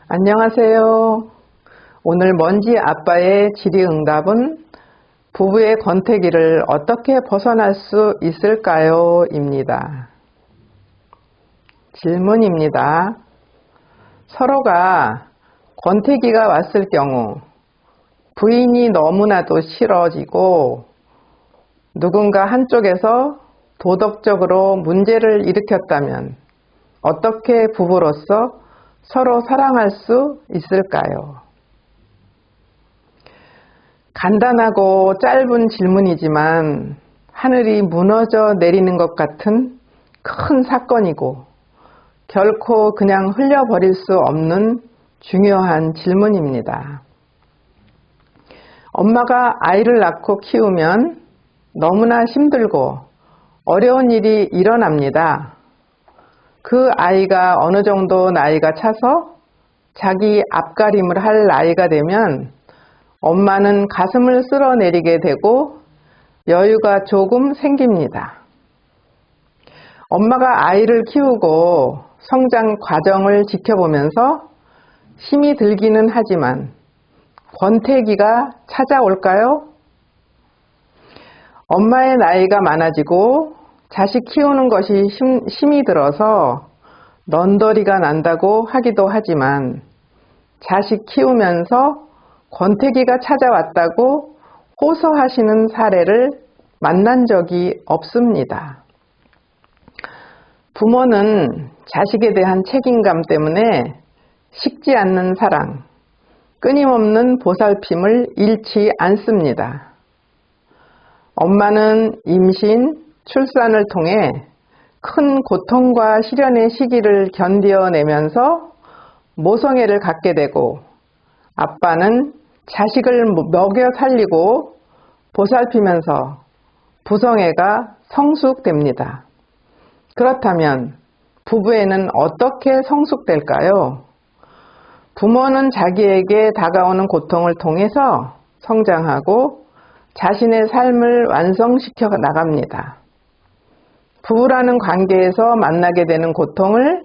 안녕하세요. 오늘 먼지 아빠의 질의응답은 부부의 권태기를 어떻게 벗어날 수 있을까요? 입니다. 질문입니다. 서로가 권태기가 왔을 경우 부인이 너무나도 싫어지고 누군가 한쪽에서 도덕적으로 문제를 일으켰다면 어떻게 부부로서 서로 사랑할 수 있을까요? 간단하고 짧은 질문이지만 하늘이 무너져 내리는 것 같은 큰 사건이고 결코 그냥 흘려버릴 수 없는 중요한 질문입니다. 엄마가 아이를 낳고 키우면 너무나 힘들고 어려운 일이 일어납니다. 그 아이가 어느 정도 나이가 차서 자기 앞가림을 할 나이가 되면 엄마는 가슴을 쓸어내리게 되고 여유가 조금 생깁니다. 엄마가 아이를 키우고 성장 과정을 지켜보면서 힘이 들기는 하지만 권태기가 찾아올까요? 엄마의 나이가 많아지고 자식 키우는 것이 힘이 들어서 넌더리가 난다고 하기도 하지만 자식 키우면서 권태기가 찾아왔다고 호소하시는 사례를 만난 적이 없습니다. 부모는 자식에 대한 책임감 때문에 식지 않는 사랑, 끊임없는 보살핌을 잃지 않습니다. 엄마는 임신, 출산을 통해 큰 고통과 시련의 시기를 견뎌내면서 모성애를 갖게 되고 아빠는 자식을 먹여 살리고 보살피면서 부성애가 성숙됩니다. 그렇다면 부부애는 어떻게 성숙될까요? 부모는 자기에게 다가오는 고통을 통해서 성장하고 자신의 삶을 완성시켜 나갑니다. 부부라는 관계에서 만나게 되는 고통을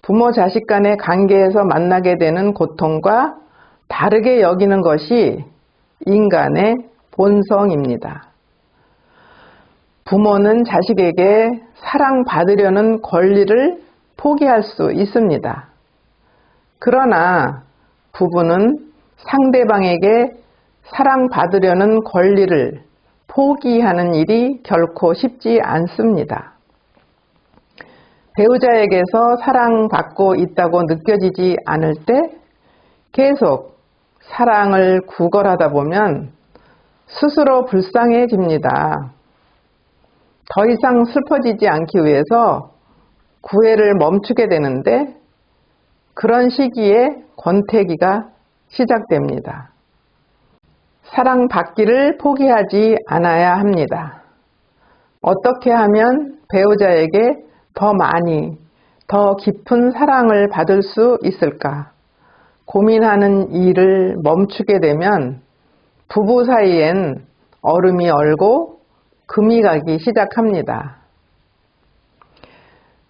부모 자식 간의 관계에서 만나게 되는 고통과 다르게 여기는 것이 인간의 본성입니다. 부모는 자식에게 사랑받으려는 권리를 포기할 수 있습니다. 그러나 부부는 상대방에게 사랑받으려는 권리를 포기하는 일이 결코 쉽지 않습니다. 배우자에게서 사랑받고 있다고 느껴지지 않을 때 계속 사랑을 구걸하다 보면 스스로 불쌍해집니다. 더 이상 슬퍼지지 않기 위해서 구애를 멈추게 되는데 그런 시기에 권태기가 시작됩니다. 사랑받기를 포기하지 않아야 합니다. 어떻게 하면 배우자에게 더 많이, 더 깊은 사랑을 받을 수 있을까? 고민하는 일을 멈추게 되면 부부 사이엔 얼음이 얼고 금이 가기 시작합니다.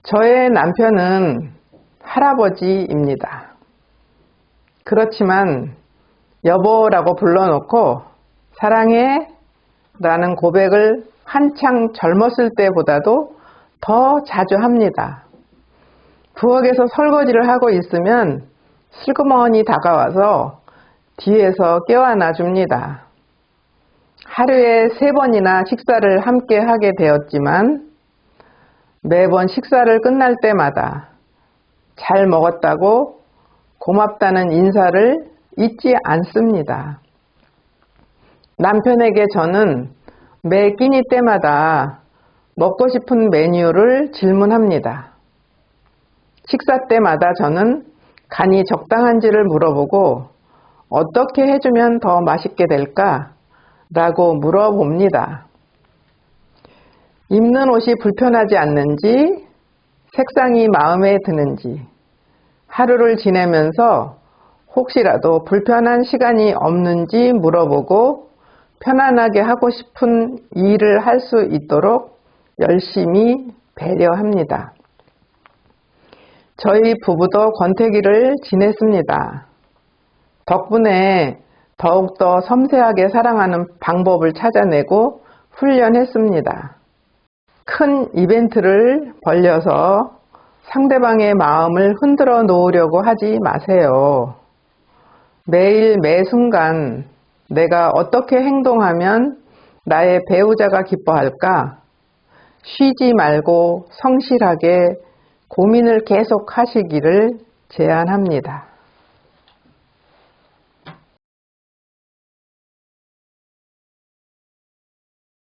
저의 남편은 할아버지입니다. 그렇지만 여보라고 불러놓고 사랑해 라는 고백을 한창 젊었을 때보다도 더 자주 합니다. 부엌에서 설거지를 하고 있으면 슬그머니 다가와서 뒤에서 껴안아 줍니다. 하루에 3번이나 식사를 함께 하게 되었지만 매번 식사를 끝날 때마다 잘 먹었다고 고맙다는 인사를 잊지 않습니다. 남편에게 저는 매 끼니 때마다 먹고 싶은 메뉴를 질문합니다. 식사 때마다 저는 간이 적당한지를 물어보고 어떻게 해주면 더 맛있게 될까? 라고 물어봅니다. 입는 옷이 불편하지 않는지, 색상이 마음에 드는지, 하루를 지내면서 혹시라도 불편한 시간이 없는지 물어보고 편안하게 하고 싶은 일을 할 수 있도록 열심히 배려합니다. 저희 부부도 권태기를 지냈습니다. 덕분에 더욱더 섬세하게 사랑하는 방법을 찾아내고 훈련했습니다. 큰 이벤트를 벌려서 상대방의 마음을 흔들어 놓으려고 하지 마세요. 매일 매 순간 내가 어떻게 행동하면 나의 배우자가 기뻐할까? 쉬지 말고 성실하게 고민을 계속 하시기를 제안합니다.